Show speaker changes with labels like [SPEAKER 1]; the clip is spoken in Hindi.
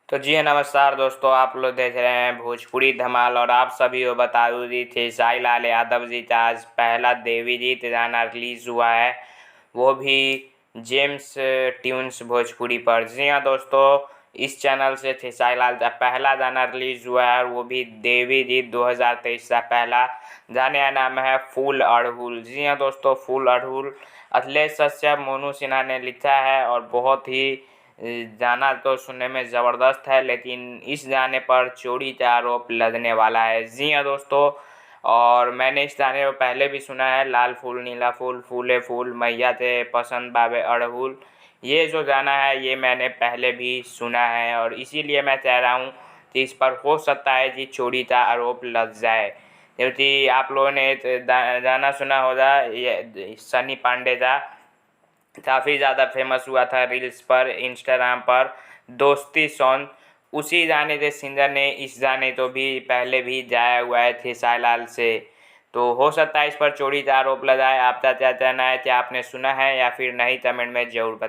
[SPEAKER 1] तो जी हाँ, नमस्कार दोस्तों, आप लोग देख रहे हैं भोजपुरी धमाल। और आप सभी को बता दूँ जी, खेसारी लाल यादव जी का आज पहला देवी गीत गाना रिलीज़ हुआ है, वो भी जेम्स ट्यून्स भोजपुरी पर। जी हाँ दोस्तों, इस चैनल से खेसारी लाल का पहला गाना रिलीज़ हुआ है, और वो भी देवी गीत 2023 का पहला गाने का नाम है फूल अड़हुल। जी हाँ दोस्तों, फूल अड़हुल अखिलेश कश्यप, मोनू सिन्हा ने लिखा है, और बहुत ही गाना तो सुनने में ज़बरदस्त है, लेकिन इस गाने पर चोरी का आरोप लगने वाला है। जी हाँ दोस्तों, और मैंने इस गाने को पहले भी सुना है, लाल फूल नीला फूल फूले फूल मैया ते पसंद बाबे अड़हुल। ये जो गाना है ये मैंने पहले भी सुना है, और इसीलिए मैं कह रहा हूँ कि इस पर हो सकता है कि चोरी का आरोप लग जाए। क्योंकि आप लोगों ने गाना सुना होगा, ये सनी पांडे का काफ़ी ज़्यादा फेमस हुआ था रील्स पर, इंस्टाग्राम पर, दोस्ती सॉन्ग। उसी गाने के सिंगर ने इस गाने को भी पहले भी गाया हुआ है खेसारी लाल से। तो हो सकता है इस पर चोरी का आरोप लगाए। आपका क्या कहना है, क्या आपने सुना है या फिर नहीं, कमेंट में ज़रूर बताएं।